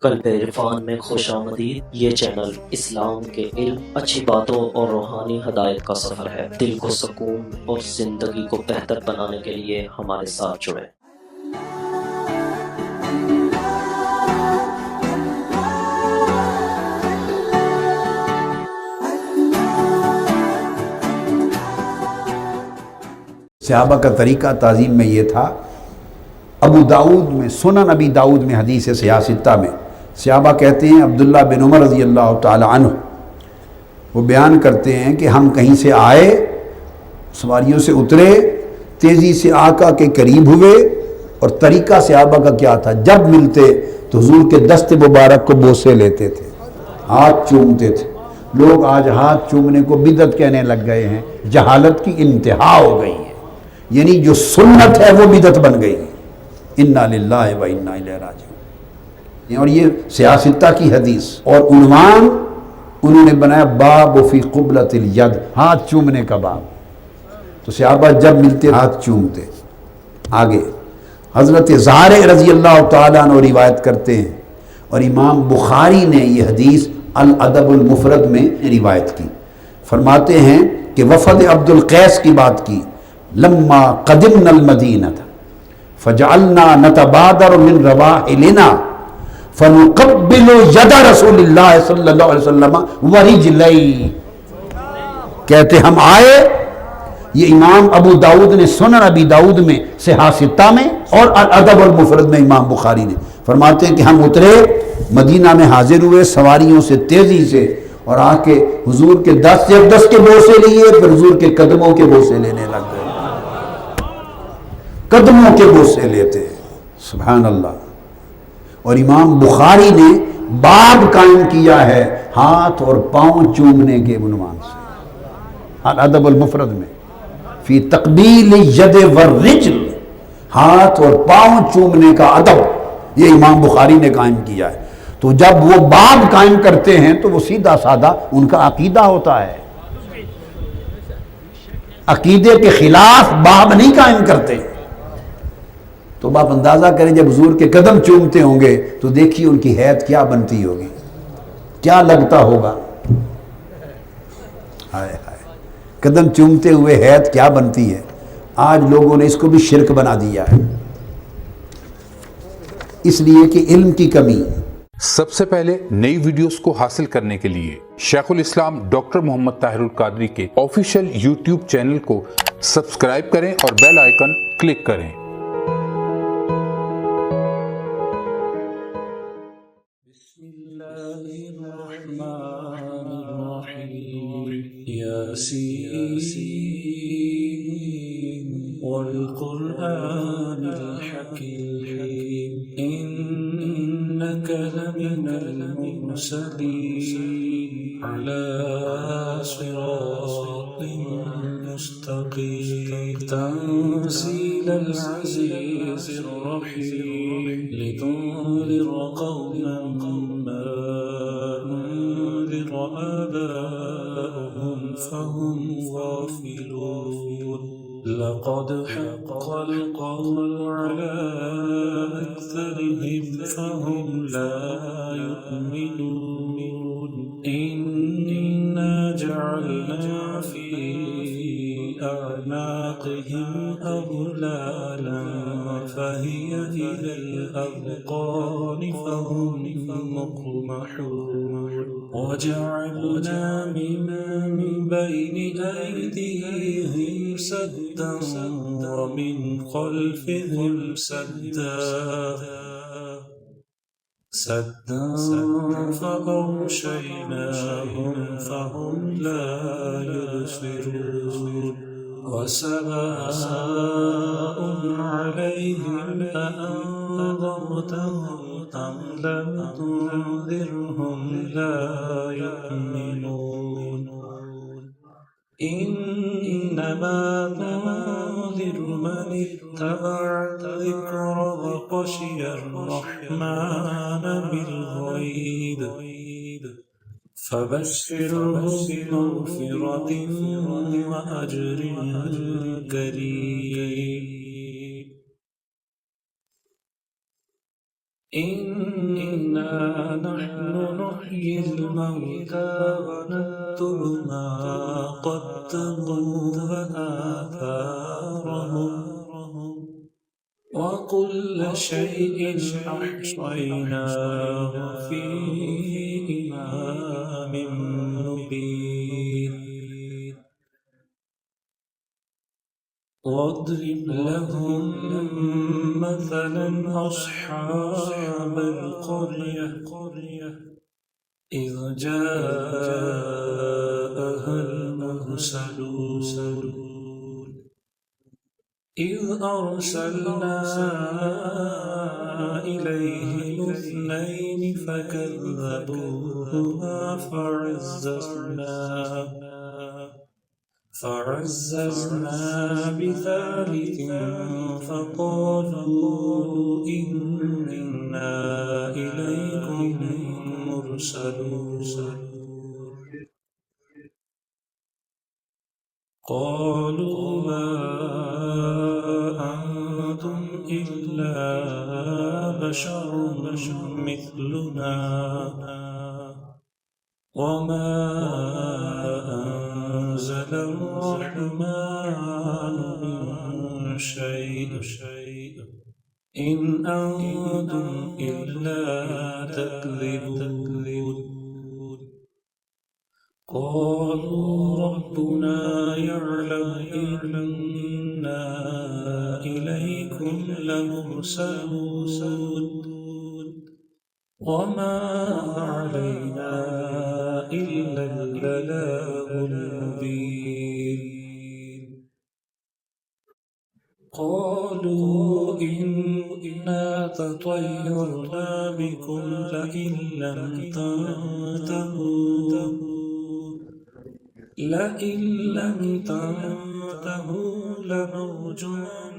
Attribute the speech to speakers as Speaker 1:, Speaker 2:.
Speaker 1: قلب عرفان میں خوش آمدید۔ یہ چینل اسلام کے علم، اچھی باتوں اور روحانی ہدایت کا سفر ہے۔ دل کو سکون اور زندگی کو بہتر بنانے کے لیے ہمارے ساتھ جڑیں۔
Speaker 2: صحابہ کا طریقہ تعظیم میں یہ تھا۔ ابو داؤد میں، سنن ابی داؤد میں حدیث سیاستہ میں صحابہ کہتے ہیں، عبداللہ بن عمر رضی اللہ تعالی عنہ وہ بیان کرتے ہیں کہ ہم کہیں سے آئے، سواریوں سے اترے، تیزی سے آقا کے قریب ہوئے، اور طریقہ صحابہ کا کیا تھا، جب ملتے تو حضور کے دست مبارک کو بوسے لیتے تھے، ہاتھ چومتے تھے۔ لوگ آج ہاتھ چومنے کو بدعت کہنے لگ گئے ہیں، جہالت کی انتہا ہو گئی ہے، یعنی جو سنت ہے وہ بدعت بن گئی۔ انا للہ و انا الیہ راجعون۔ اور یہ سیاستہ کی حدیث، اور عنوان انہوں نے بنایا باب فی قبلۃ الید، ہاتھ چومنے کا باب۔ تو صحابہ جب ملتے ہاتھ چومتے۔ آگے حضرت زہر رضی اللہ تعالیٰ عنہ روایت کرتے ہیں، اور امام بخاری نے یہ حدیث الادب المفرد میں روایت کی، فرماتے ہیں کہ وفد عبد القیس کی بات کی، لما قدمنا المدینہ فجعلنا نتبادر من رواحلنا فنقبل ید رسول اللہ صلی اللہ علیہ وسلم ورجلی۔ کہتے ہم آئے، یہ امام ابو داؤد نے سنن ابی داؤد میں صحاح ستہ میں اور الادب المفرد میں امام بخاری نے فرماتے ہیں کہ ہم اترے، مدینہ میں حاضر ہوئے سواریوں سے تیزی سے، اور آ کے حضور کے دست کے بوسے لیے، پھر حضور کے قدموں کے بوسے لینے لگ گئے، قدموں کے بوسے لیتے ہیں، سبحان اللہ۔ اور امام بخاری نے باب قائم کیا ہے ہاتھ اور پاؤں چومنے کے عنوان سے، الادب المفرد میں فی تقبیل ید والرجل، ہاتھ اور پاؤں چومنے کا ادب یہ امام بخاری نے قائم کیا ہے۔ تو جب وہ باب قائم کرتے ہیں تو وہ سیدھا سادہ ان کا عقیدہ ہوتا ہے، عقیدے کے خلاف باب نہیں قائم کرتے۔ تو آپ اندازہ کریں جب حضور کے قدم چومتے ہوں گے تو دیکھیے ان کی حیت کیا بنتی ہوگی، کیا لگتا ہوگا، ہائے ہائے، قدم چومتے ہوئے حیت کیا بنتی ہے۔ آج لوگوں نے اس کو بھی شرک بنا دیا ہے، اس لیے کہ علم کی کمی۔
Speaker 3: سب سے پہلے نئی ویڈیوز کو حاصل کرنے کے لیے شیخ الاسلام ڈاکٹر محمد طاہر القادری کے آفیشیل یوٹیوب چینل کو سبسکرائب کریں اور بیل آئیکن کلک کریں۔
Speaker 4: بسم اللہ الرحمن الرحیم، یاسین والقرآن الحکیم، انک لمن المرسلین علی صراط مستقیم، تنزیل العزیز الرحیم، لتنذر قوما ما انذر آباؤهم فهم غافلون، لقد حق القول على أكثرهم فهم لا يؤمنون، إنا جعلنا في أعناقهم أغلالا فهي إلى الأذقان فهم مقمحون، وجعلنا من بين أيديهم سدا ومن خلفهم سدا فأغشيناهم فهم لا يبصرون، وسواء عليهم أأنذرتهم أم لم تنذرهم لا يؤمنون، إنما تنذر من اتبع الذكر وخشي الرحمن بالغيب، فبشره بمغفرة وأجر كريم۔ إنا نحن نحيي الموتى ونكتب ما قدموا وآثارهم وكل شيء أحصيناه في إمام مبين واضرب لهم مثلا أصحاب القرية إذ جاءها المرسلون إذ أرسلنا إليهم اثنين فكذبوهما فعززنا بثالث فقالوا إنا إليكم مرسلون قالوا ما أنتم إلا بشر مثلنا وما أنزل الرحمن من شيء إن أنتم إلا تكذبون قالوا ربنا يعلم إنا إليكم لمرسلون وما علينا إلا البلاغ المبين قالوا إنا تطيرنا بكم لئن لم تنتهوا لنرجمنكم